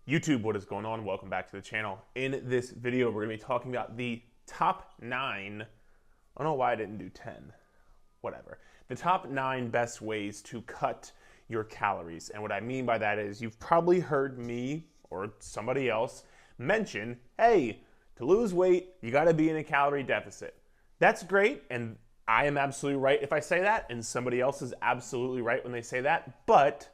YouTube, what is going on? Welcome back to the channel. In this video, we're going to be talking about the top 9, I don't know why I didn't do 10, whatever. The top 9 best ways to cut your calories. And what I mean by that is you've probably heard me or somebody else mention, hey, to lose weight, you got to be in a calorie deficit. That's great, and I am absolutely right if I say that, and somebody else is absolutely right when they say that, but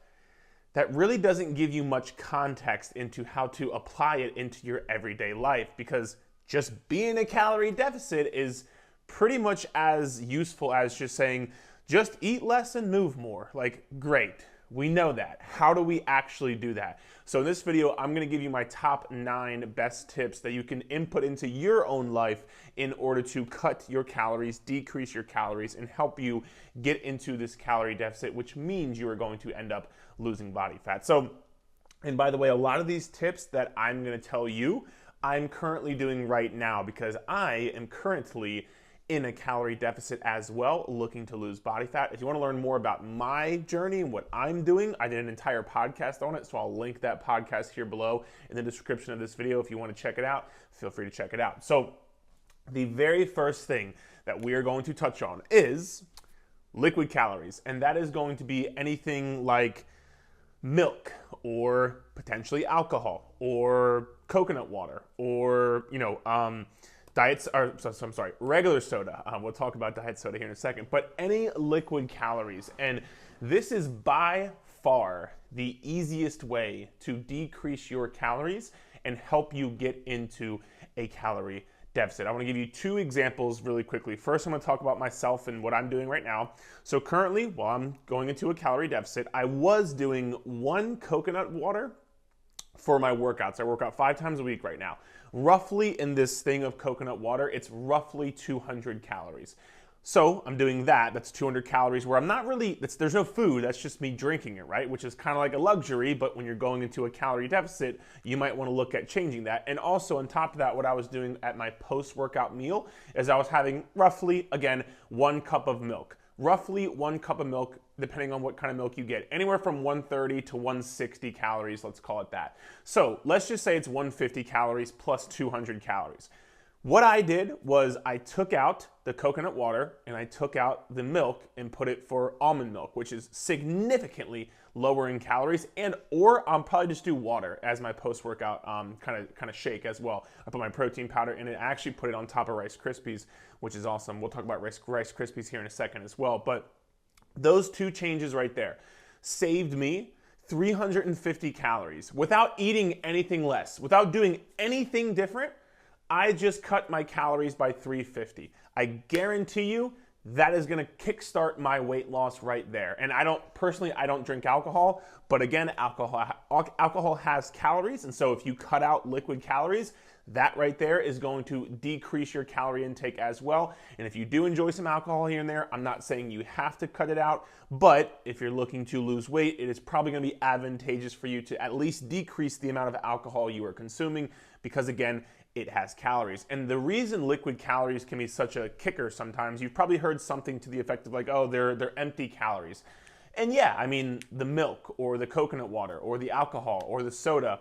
that really doesn't give you much context into how to apply it into your everyday life, because just being a calorie deficit is pretty much as useful as just saying, just eat less and move more. Like, great. We know that. How do we actually do that? So in this video, I'm going to give you my top 9 best tips that you can input into your own life in order to cut your calories, decrease your calories, and help you get into this calorie deficit, which means you are going to end up losing body fat. So, and by the way, a lot of these tips that I'm going to tell you, I'm currently doing right now because I am currently in a calorie deficit as well, looking to lose body fat. If you want to learn more about my journey and what I'm doing, I did an entire podcast on it, so I'll link that podcast here below in the description of this video. If you want to check it out, feel free to check it out. So the very first thing that we are going to touch on is liquid calories, and that is going to be anything like milk or potentially alcohol or coconut water or, regular soda. We'll talk about diet soda here in a second, but any liquid calories. And this is by far the easiest way to decrease your calories and help you get into a calorie deficit. I want to give you 2 examples really quickly. First, I'm going to talk about myself and what I'm doing right now. So currently, while I'm going into a calorie deficit, I was doing 1 coconut water for my workouts. I work out 5 times a week right now. Roughly in this thing of coconut water, it's roughly 200 calories. So I'm doing that. That's 200 calories where I'm not really, there's no food. That's just me drinking it, right? Which is kind of like a luxury, but when you're going into a calorie deficit, you might want to look at changing that. And also on top of that, what I was doing at my post-workout meal is I was having roughly, again, 1 cup of milk. Roughly 1 cup of milk, depending on what kind of milk you get. Anywhere from 130 to 160 calories, let's call it that. So let's just say it's 150 calories plus 200 calories. What I did was I took out the coconut water and I took out the milk and put it for almond milk, which is significantly lower in calories, or I'll probably just do water as my post-workout kind of shake as well. I put my protein powder in it. I actually put it on top of Rice Krispies, which is awesome. We'll talk about Rice Krispies here in a second as well. But those 2 changes right there saved me 350 calories without eating anything less, without doing anything different. I just cut my calories by 350. I guarantee you that is going to kickstart my weight loss right there. And I don't drink alcohol, but again, alcohol has calories. And so if you cut out liquid calories, that right there is going to decrease your calorie intake as well. And if you do enjoy some alcohol here and there, I'm not saying you have to cut it out, but if you're looking to lose weight, it is probably going to be advantageous for you to at least decrease the amount of alcohol you are consuming, because again, it has calories. And the reason liquid calories can be such a kicker sometimes, you've probably heard something to the effect of like, oh, they're empty calories. And yeah, I mean, the milk or the coconut water or the alcohol or the soda,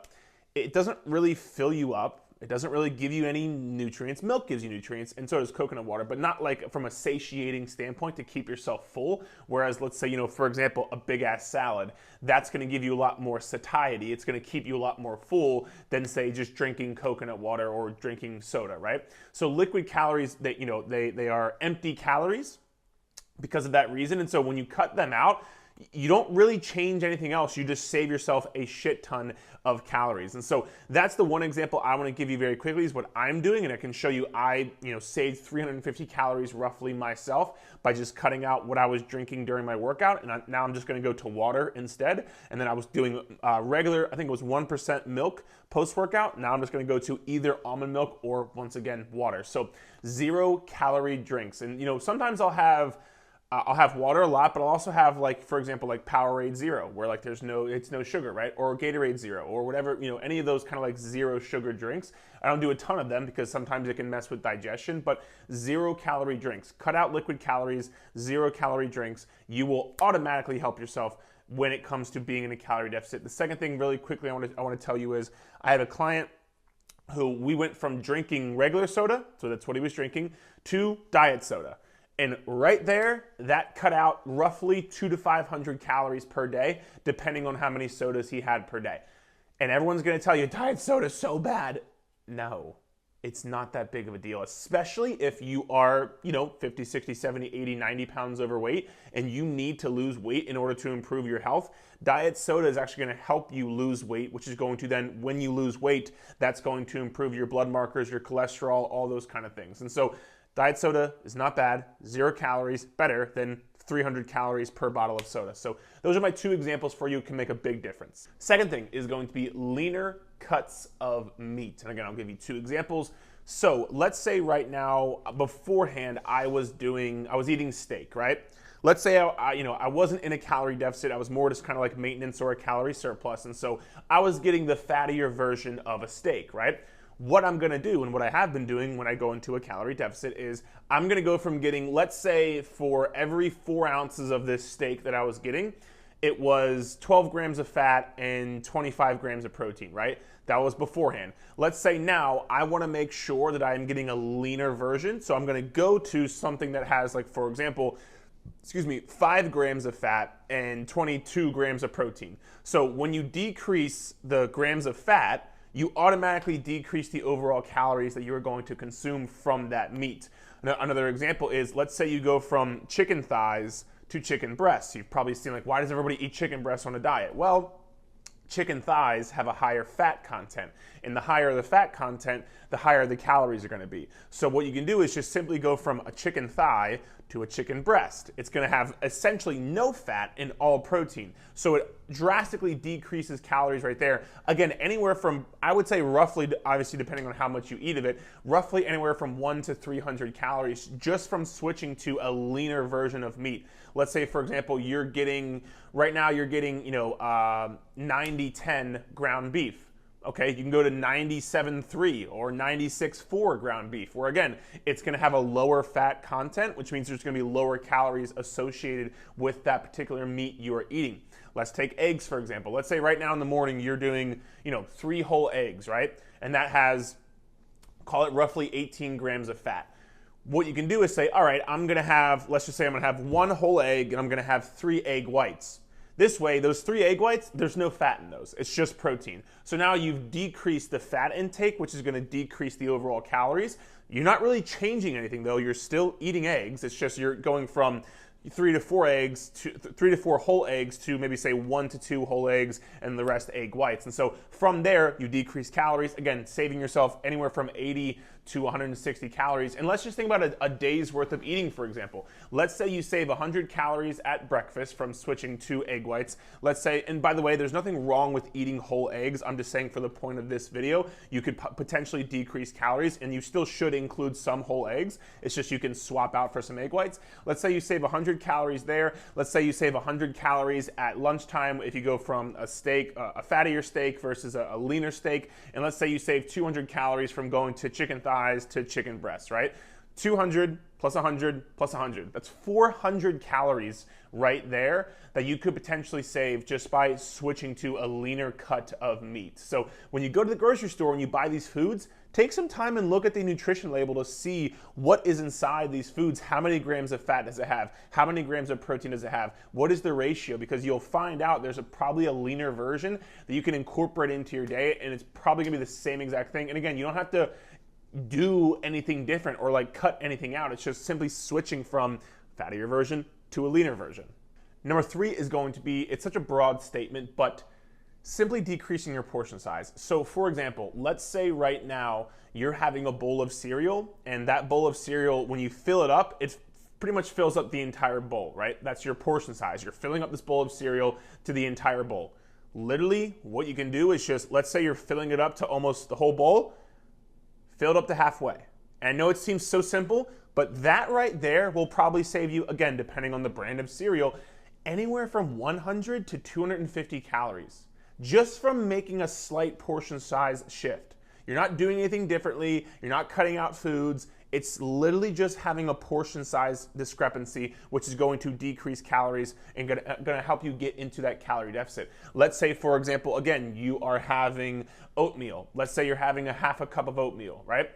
it doesn't really fill you up. It doesn't really give you any nutrients. Milk gives you nutrients, and so does coconut water, but not like from a satiating standpoint to keep yourself full. Whereas, let's say, for example, a big ass salad, that's going to give you a lot more satiety. It's going to keep you a lot more full than, say, just drinking coconut water or drinking soda, right? So liquid calories, they are empty calories because of that reason. And so when you cut them out, you don't really change anything else. You just save yourself a shit ton of calories. And so that's the one example I want to give you very quickly is what I'm doing. And I can show you, I saved 350 calories roughly myself by just cutting out what I was drinking during my workout. And now I'm just going to go to water instead. And then I was doing regular, I think it was 1% milk post-workout. Now I'm just going to go to either almond milk or, once again, water. So 0 calorie drinks. And sometimes I'll have water a lot, but I'll also have, like, for example, like Powerade Zero, where like it's no sugar, right? Or Gatorade Zero, or whatever, any of those kind of like 0 sugar drinks. I don't do a ton of them because sometimes it can mess with digestion, but 0 calorie drinks. Cut out liquid calories, 0 calorie drinks. You will automatically help yourself when it comes to being in a calorie deficit. The second thing really quickly I want to tell you is I have a client who we went from drinking regular soda, so that's what he was drinking, to diet soda. And right there, that cut out roughly 200 to 500 calories per day, depending on how many sodas he had per day. And everyone's gonna tell you, diet soda is so bad. No, it's not that big of a deal, especially if you are, 50, 60, 70, 80, 90 pounds overweight and you need to lose weight in order to improve your health. Diet soda is actually gonna help you lose weight, which is going to then, when you lose weight, that's going to improve your blood markers, your cholesterol, all those kind of things. And so diet soda is not bad, 0 calories, better than 300 calories per bottle of soda. So those are my 2 examples for you, can make a big difference. Second thing is going to be leaner cuts of meat. And again, I'll give you 2 examples. So let's say right now, beforehand, I was eating steak, right? Let's say I wasn't in a calorie deficit, I was more just kind of like maintenance or a calorie surplus. And so I was getting the fattier version of a steak, right? What I'm gonna do, and what I have been doing when I go into a calorie deficit, is I'm gonna go from getting, let's say for every 4 ounces of this steak that I was getting, it was 12 grams of fat and 25 grams of protein, right? That was beforehand. Let's say now I wanna make sure that I'm getting a leaner version, so I'm gonna go to something that has, like, for example, 5 grams of fat and 22 grams of protein. So when you decrease the grams of fat, you automatically decrease the overall calories that you are going to consume from that meat. Another example is, let's say you go from chicken thighs to chicken breasts. You've probably seen, like, why does everybody eat chicken breasts on a diet? Well, chicken thighs have a higher fat content. And the higher the fat content, the higher the calories are gonna be. So what you can do is just simply go from a chicken thigh to a chicken breast. It's gonna have essentially no fat and all protein. So it drastically decreases calories right there. Again, anywhere from, I would say roughly, obviously depending on how much you eat of it, roughly anywhere from 100 to 300 calories just from switching to a leaner version of meat. Let's say, for example, right now you're getting 90-10 ground beef. Okay, you can go to 97.3 or 96.4 ground beef, where again, it's gonna have a lower fat content, which means there's gonna be lower calories associated with that particular meat you are eating. Let's take eggs, for example. Let's say right now in the morning, you're doing 3 whole eggs, right? And that has, call it roughly 18 grams of fat. What you can do is say, all right, let's just say I'm gonna have 1 whole egg and I'm gonna have 3 egg whites. This way, those 3 egg whites, there's no fat in those. It's just protein. So now you've decreased the fat intake, which is gonna decrease the overall calories. You're not really changing anything though. You're still eating eggs. It's just you're going from 3 to 4 whole eggs to maybe say 1 to 2 whole eggs and the rest egg whites. And so from there, you decrease calories, again, saving yourself anywhere from 80 to 160 calories. And let's just think about a day's worth of eating, for example. Let's say you save 100 calories at breakfast from switching to egg whites. Let's say, and by the way, there's nothing wrong with eating whole eggs. I'm just saying for the point of this video, you could potentially decrease calories, and you still should include some whole eggs. It's just you can swap out for some egg whites. Let's say you save 100 calories there. Let's say you save 100 calories at lunchtime if you go from a steak, a fattier steak versus a leaner steak. And let's say you save 200 calories from going to chicken thighs to chicken breasts, right? 200 plus 100 plus 100. That's 400 calories right there that you could potentially save just by switching to a leaner cut of meat. So when you go to the grocery store and you buy these foods, take some time and look at the nutrition label to see what is inside these foods. How many grams of fat does it have? How many grams of protein does it have? What is the ratio? Because you'll find out there's probably a leaner version that you can incorporate into your diet, and it's probably gonna be the same exact thing. And again, you don't have to do anything different or like cut anything out. It's just simply switching from fattier version to a leaner version. Number 3 is going to be, it's such a broad statement, but simply decreasing your portion size. So for example, let's say right now you're having a bowl of cereal, and that bowl of cereal, when you fill it up, it pretty much fills up the entire bowl, right? That's your portion size. You're filling up this bowl of cereal to the entire bowl. Literally, what you can do is just, let's say you're filling it up to almost the whole bowl, fill it up to halfway. And I know it seems so simple, but that right there will probably save you, again, depending on the brand of cereal, anywhere from 100 to 250 calories, just from making a slight portion size shift. You're not doing anything differently, you're not cutting out foods, It's literally just having a portion size discrepancy, which is going to decrease calories and gonna help you get into that calorie deficit. Let's say, for example, again, you are having oatmeal. Let's say you're having a half a cup of oatmeal, right?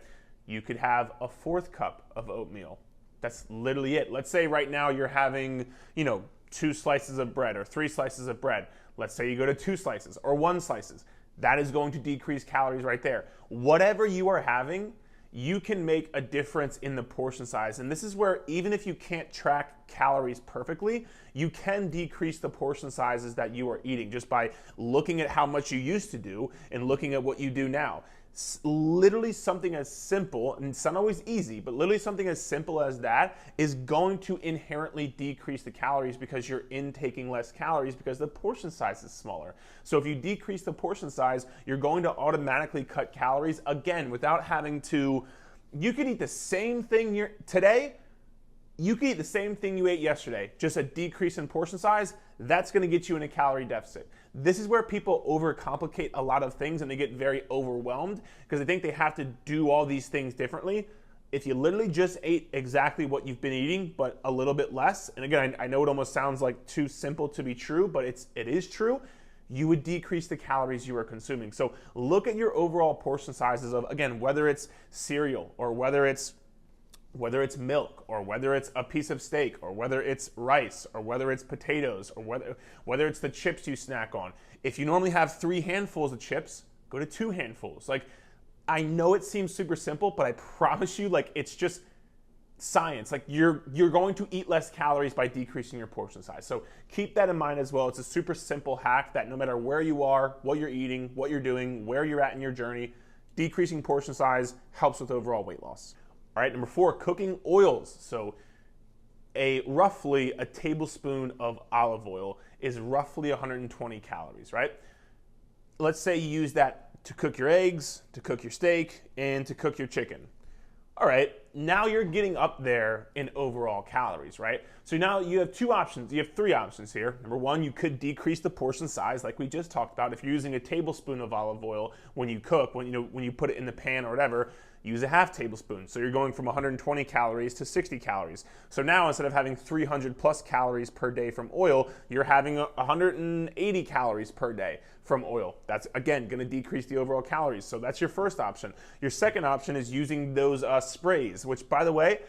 You could have a fourth cup of oatmeal. That's literally it. Let's say right now you're having, 2 slices of bread or 3 slices of bread. Let's say you go to 2 slices or 1 slices. That is going to decrease calories right there. Whatever you are having, you can make a difference in the portion size. And this is where, even if you can't track calories perfectly, you can decrease the portion sizes that you are eating just by looking at how much you used to do and looking at what you do now. Literally something as simple, and it's not always easy, but literally something as simple as that is going to inherently decrease the calories because you're intaking less calories because the portion size is smaller. So if you decrease the portion size, you're going to automatically cut calories, again, without having to. You could eat the same thing today, you could eat the same thing you ate yesterday, just a decrease in portion size. That's going to get you in a calorie deficit. This is where people overcomplicate a lot of things and they get very overwhelmed because they think they have to do all these things differently. If you literally just ate exactly what you've been eating, but a little bit less, and again, I know it almost sounds like too simple to be true, but it is true, you would decrease the calories you are consuming. So look at your overall portion sizes of, again, whether it's cereal or whether it's milk, or whether it's a piece of steak, or whether it's rice, or whether it's potatoes, or whether it's the chips you snack on. If you normally have 3 handfuls of chips, go to 2 handfuls. Like, I know it seems super simple, but I promise you, like, it's just science. Like, you're going to eat less calories by decreasing your portion size. So keep that in mind as well. It's a super simple hack that no matter where you are, what you're eating, what you're doing, where you're at in your journey, decreasing portion size helps with overall weight loss. All right, number 4, cooking oils. So roughly a tablespoon of olive oil is roughly 120 calories, right? Let's say you use that to cook your eggs, to cook your steak, and to cook your chicken. All right, now you're getting up there in overall calories, right? So now you have 2 options. You have 3 options here. Number 1, you could decrease the portion size like we just talked about. If you're using a tablespoon of olive oil when you cook, when you put it in the pan or whatever, use a half tablespoon. So you're going from 120 calories to 60 calories. So now instead of having 300 plus calories per day from oil, you're having 180 calories per day from oil. That's, again, going to decrease the overall calories. So that's your first option. Your second option is using those sprays, which, by the way,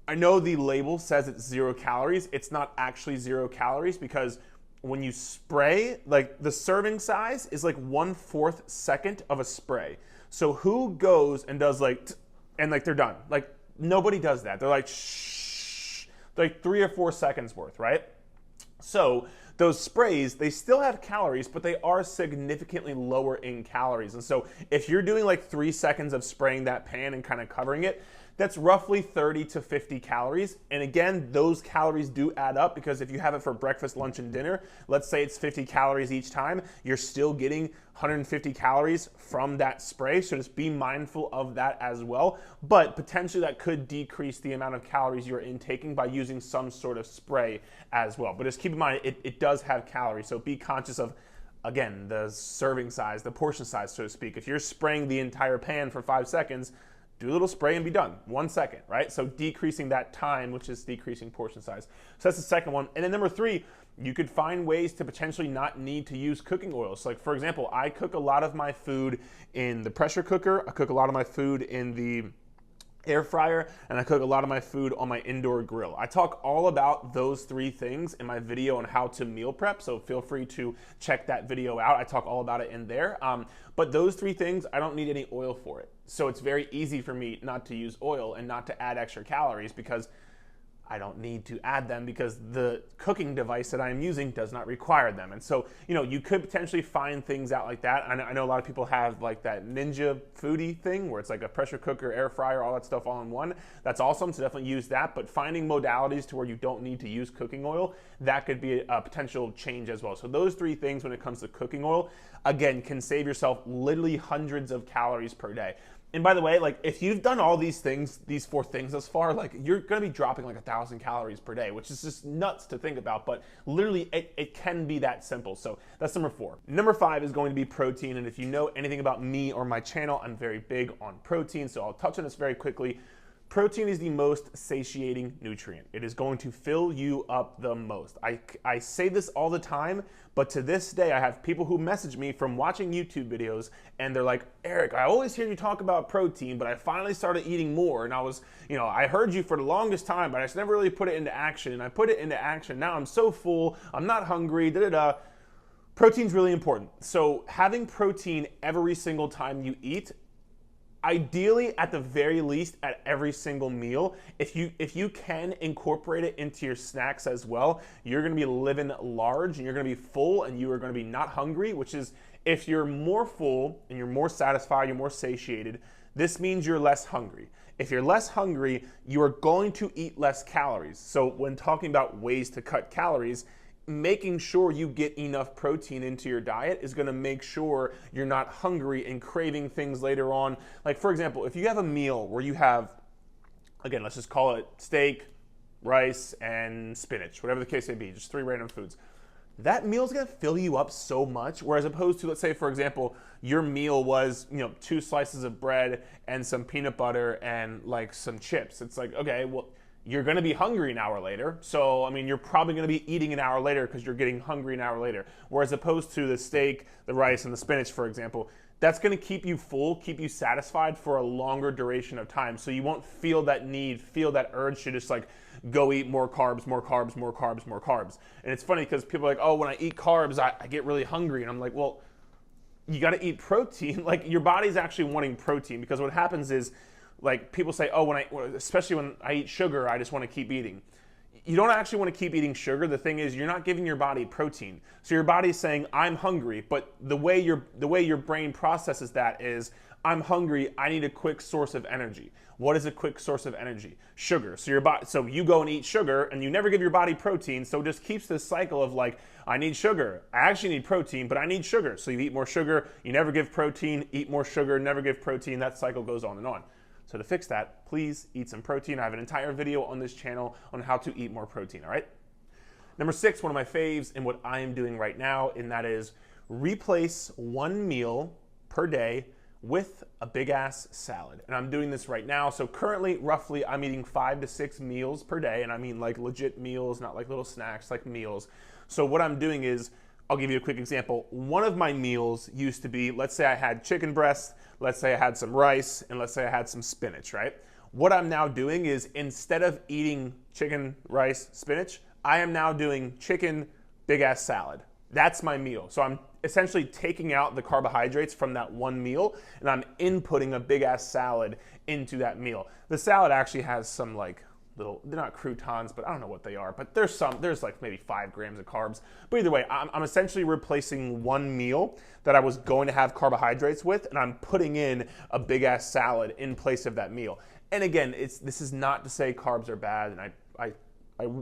I know the label says it's 0 calories. It's not actually 0 calories because when you spray, like, the serving size is like 1/4 second of a spray. So who goes and does and they're done? Like, nobody does that. They're like, shh, like 3 or 4 seconds worth, right? So those sprays, they still have calories, but they are significantly lower in calories. And so if you're doing like 3 seconds of spraying that pan and kind of covering it, that's roughly 30 to 50 calories. And again, those calories do add up because if you have it for breakfast, lunch, and dinner, let's say it's 50 calories each time, you're still getting 150 calories from that spray. So just be mindful of that as well. But potentially that could decrease the amount of calories you're intaking by using some sort of spray as well. But just keep in mind, it does have calories. So be conscious of, again, the serving size, the portion size, so to speak. If you're spraying the entire pan for 5 seconds, do a little spray and be done. 1 second, right? So decreasing that time, which is decreasing portion size. So that's the second one. And then number 3, you could find ways to potentially not need to use cooking oils. So like, for example, I cook a lot of my food in the pressure cooker. I cook a lot of my food in the air fryer, and I cook a lot of my food on my indoor grill. I talk all about those 3 things in my video on how to meal prep, so feel free to check that video out. I talk all about it in there. But those 3 things, I don't need any oil for it. So it's very easy for me not to use oil and not to add extra calories because I don't need to add them because the cooking device that I'm using does not require them. And so, you could potentially find things out like that. I know a lot of people have like that Ninja Foodie thing where it's like a pressure cooker, air fryer, all that stuff all in one. That's awesome, so definitely use that. But finding modalities to where you don't need to use cooking oil, that could be a potential change as well. So those 3 things when it comes to cooking oil, again, can save yourself literally hundreds of calories per day. And by the way, like, if you've done all these things, these 4 things thus far, like, you're going to be dropping like 1,000 calories per day, which is just nuts to think about. But literally, it can be that simple. So that's number 4. Number 5 is going to be protein. And if you know anything about me or my channel, I'm very big on protein. So I'll touch on this very quickly. Protein is the most satiating nutrient. It is going to fill you up the most. I say this all the time, but to this day, I have people who message me from watching YouTube videos, and they're like, Eric, I always hear you talk about protein, but I finally started eating more, and I heard you for the longest time, but I just never really put it into action, and I put it into action. Now I'm so full, I'm not hungry, da-da-da. Protein's really important. So having protein every single time you eat, ideally, at the very least, at every single meal, if you can incorporate it into your snacks as well, you're gonna be living large and you're gonna be full and you are gonna be not hungry, which is, if you're more full and you're more satisfied, you're more satiated, this means you're less hungry. If you're less hungry, you are going to eat less calories. So when talking about ways to cut calories, making sure you get enough protein into your diet is going to make sure you're not hungry and craving things later on. Like, for example, if you have a meal where you have, again, let's just call it steak, rice, and spinach, whatever the case may be, just 3 random foods. That meal is going to fill you up so much, whereas opposed to, let's say, for example, your meal was, 2 slices of bread and some peanut butter and like some chips. It's like, okay, well, you're going to be hungry an hour later. So, I mean, you're probably going to be eating an hour later because you're getting hungry an hour later. Whereas opposed to the steak, the rice, and the spinach, for example, that's going to keep you full, keep you satisfied for a longer duration of time. So you won't feel that need, feel that urge to just like go eat more carbs, more carbs, more carbs, more carbs. And it's funny because people are like, oh, when I eat carbs, I get really hungry. And I'm like, well, you got to eat protein. Like, your body's actually wanting protein, because what happens is, like, people say, oh, especially when I eat sugar, I just want to keep eating. You don't actually want to keep eating sugar. The thing is, you're not giving your body protein. So your body's saying, I'm hungry, but the way your brain processes that is, I'm hungry, I need a quick source of energy. What is a quick source of energy? Sugar. So you go and eat sugar, and you never give your body protein, so it just keeps this cycle of like, I need sugar. I actually need protein, but I need sugar. So you eat more sugar, you never give protein, eat more sugar, never give protein. That cycle goes on and on. So to fix that, please eat some protein. I have an entire video on this channel on how to eat more protein, all right? Number 6, one of my faves and what I am doing right now, and that is replace 1 meal per day with a big ass salad. And I'm doing this right now. So currently, roughly, I'm eating 5 to 6 meals per day. And I mean like legit meals, not like little snacks, like meals. So what I'm doing is, I'll give you a quick example. One of my meals used to be, let's say I had chicken breast, let's say I had some rice, and let's say I had some spinach, right? What I'm now doing is, instead of eating chicken, rice, spinach, I am now doing chicken, big ass salad. That's my meal. So I'm essentially taking out the carbohydrates from that one meal, and I'm inputting a big ass salad into that meal. The salad actually has some like little, they're not croutons, but I don't know what they are, but there's like maybe 5 grams of carbs. But either way, I'm essentially replacing one meal that I was going to have carbohydrates with, and I'm putting in a big ass salad in place of that meal. And again, this is not to say carbs are bad, and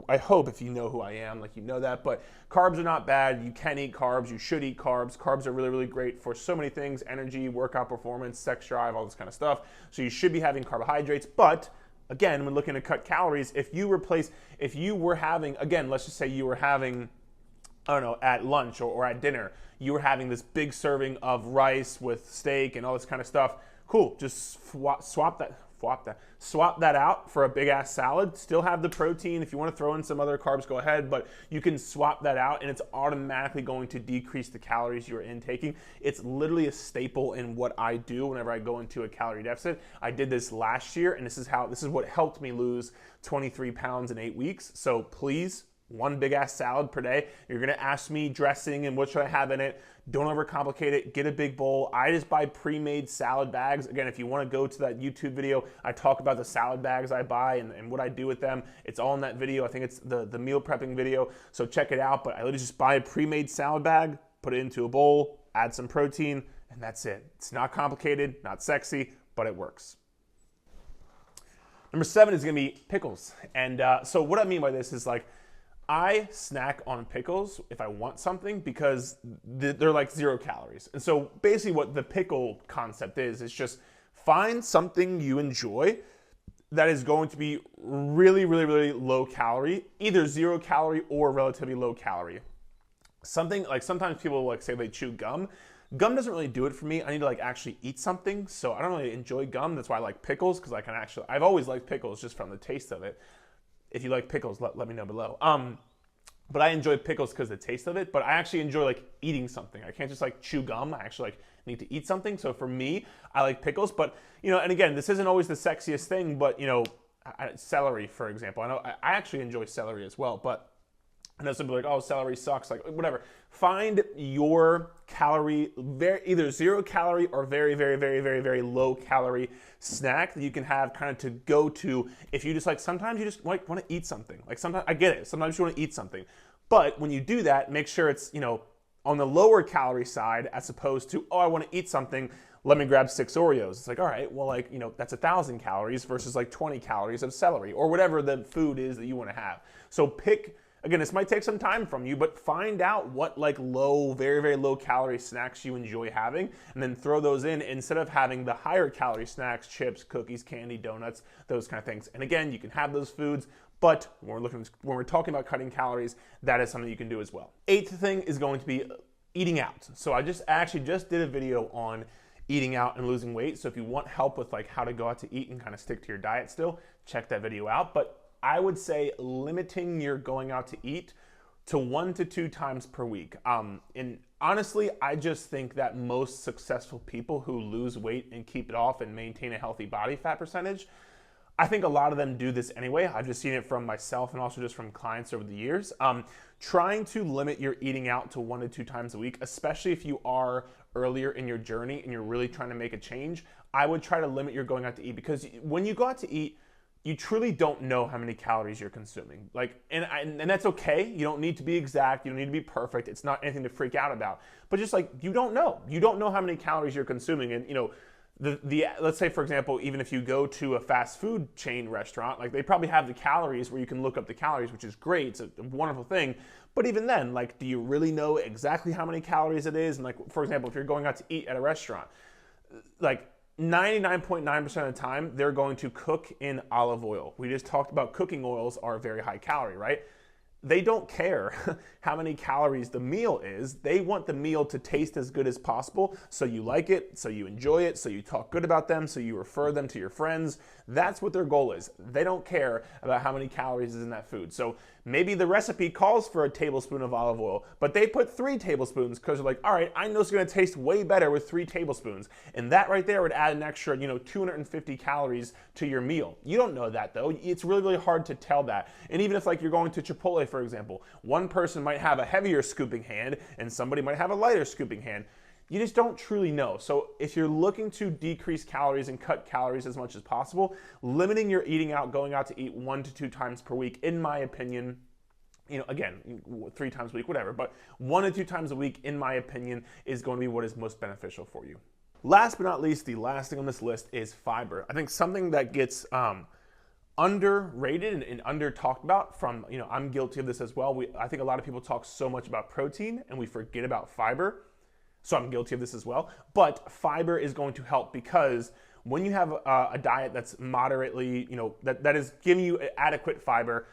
I hope, if you know who I am, like, you know that, but carbs are not bad. You can eat carbs, you should eat carbs. Carbs are really, really great for so many things: energy, workout performance, sex drive, all this kind of stuff. So you should be having carbohydrates, but again, when looking to cut calories, if you were having, again, let's just say you were having, I don't know, at lunch or at dinner, you were having this big serving of rice with steak and all this kind of stuff, cool, just swap that out for a big ass salad. Still have the protein. If you want to throw in some other carbs, go ahead, but you can swap that out and it's automatically going to decrease the calories you're intaking. It's literally a staple in what I do whenever I go into a calorie deficit. I did this last year, and this is what helped me lose 23 pounds in 8 weeks. So please, 1 big ass salad per day. You're gonna ask me dressing and what should I have in it. Don't overcomplicate it. Get a big bowl. I just buy pre-made salad bags. Again, if you want to go to that YouTube video, I talk about the salad bags I buy and what I do with them. It's all in that video. I think it's the meal prepping video, so check it out. But I literally just buy a pre-made salad bag, put it into a bowl, add some protein, and that's it. It's not complicated, not sexy, but it works. Number 7 is going to be pickles. And so what I mean by this is, like, I snack on pickles if I want something, because they're like 0 calories. And so basically what the pickle concept is just find something you enjoy that is going to be really, really, really low calorie, either 0 calorie or relatively low calorie. Something like, sometimes people like say they chew gum. Gum doesn't really do it for me. I need to like actually eat something. So I don't really enjoy gum. That's why I like pickles, because I can actually, I've always liked pickles just from the taste of it. If you like pickles, let me know below. But I enjoy pickles because of the taste of it, but I actually enjoy like eating something. I can't just like chew gum. I actually like need to eat something. So for me, I like pickles, but you know, and again, this isn't always the sexiest thing, but you know, celery, for example. I know I actually enjoy celery as well, but I know some people are like, oh, celery sucks, like whatever. Find your calorie, either 0 calorie or very low calorie snack that you can have kind of to go to if you just like, sometimes you just like want to eat something. Like sometimes, I get it, sometimes you want to eat something. But when you do that, make sure it's, you know, on the lower calorie side as opposed to, oh, I want to eat something, let me grab 6 Oreos. It's like, all right, well, like, you know, that's 1,000 calories versus like 20 calories of celery or whatever the food is that you want to have. So pick, again, this might take some time from you, but find out what like low, very low calorie snacks you enjoy having, and then throw those in instead of having the higher calorie snacks, chips, cookies, candy, donuts, those kind of things. And again, you can have those foods, but when we're talking about cutting calories, that is something you can do as well. 8th thing is going to be eating out. So I actually just did a video on eating out and losing weight. So if you want help with like how to go out to eat and kind of stick to your diet still, check that video out. But I would say limiting your going out to eat to 1 to 2 times per week. And honestly, I just think that most successful people who lose weight and keep it off and maintain a healthy body fat percentage, I think a lot of them do this anyway. I've just seen it from myself and also just from clients over the years. Trying to limit your eating out to 1 to 2 times a week, especially if you are earlier in your journey and you're really trying to make a change, I would try to limit your going out to eat, because when you go out to eat, you truly don't know how many calories you're consuming. Like, and that's okay. You don't need to be exact. You don't need to be perfect. It's not anything to freak out about. But just like, you don't know. You don't know how many calories you're consuming. And you know, let's say, for example, even if you go to a fast food chain restaurant, like they probably have the calories where you can look up the calories, which is great. It's a wonderful thing. But even then, like, do you really know exactly how many calories it is? And like, for example, if you're going out to eat at a restaurant, like 99.9% of the time, they're going to cook in olive oil. We just talked about cooking oils are very high calorie, right? They don't care how many calories the meal is. They want the meal to taste as good as possible, so you like it, so you enjoy it, so you talk good about them, so you refer them to your friends. That's what their goal is. They don't care about how many calories is in that food. So maybe the recipe calls for a tablespoon of olive oil, but they put 3 tablespoons because they're like, all right, I know it's gonna taste way better with 3 tablespoons. And that right there would add an extra, 250 calories to your meal. You don't know that though. It's really hard to tell that. And even if like you're going to Chipotle, for example, one person might have a heavier scooping hand and somebody might have a lighter scooping hand. You just don't truly know. So if you're looking to decrease calories and cut calories as much as possible, limiting your eating out, going out to eat 1 to 2 times per week, in my opinion, again, 3 times a week, whatever, but 1 to 2 times a week, in my opinion, is going to be what is most beneficial for you. Last but not least, the last thing on this list is fiber. I think something that gets underrated and under talked about from, I'm guilty of this as well. I think a lot of people talk so much about protein and we forget about fiber. So I'm guilty of this as well. But fiber is going to help, because when you have a diet that's moderately, that is giving you adequate fiber,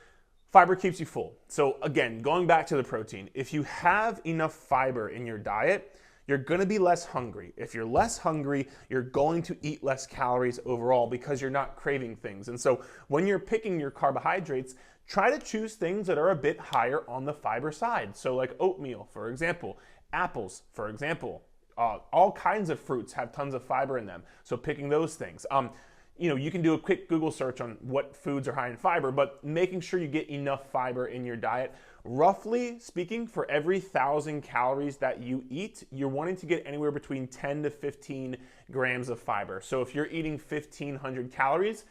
fiber keeps you full. So again, going back to the protein, if you have enough fiber in your diet, you're gonna be less hungry. If you're less hungry, you're going to eat less calories overall because you're not craving things. And so when you're picking your carbohydrates, try to choose things that are a bit higher on the fiber side. So like oatmeal, for example, apples, for example, all kinds of fruits have tons of fiber in them. So picking those things. You can do a quick Google search on what foods are high in fiber, but making sure you get enough fiber in your diet. Roughly speaking, for every 1,000 calories that you eat, you're wanting to get anywhere between 10 to 15 grams of fiber. So if you're eating 1,500 calories,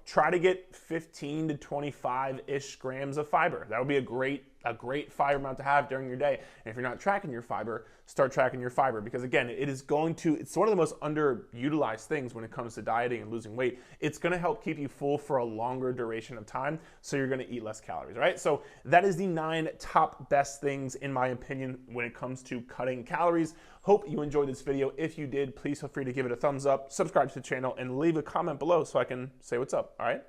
try to get 15 to 25-ish grams of fiber. That would be a great fiber amount to have during your day. And if you're not tracking your fiber, start tracking your fiber, because again, it's one of the most underutilized things when it comes to dieting and losing weight. It's gonna help keep you full for a longer duration of time, so you're gonna eat less calories, right? So that is the 9 top best things, in my opinion, when it comes to cutting calories. Hope you enjoyed this video. If you did, please feel free to give it a thumbs up, subscribe to the channel, and leave a comment below so I can say what's up, all right?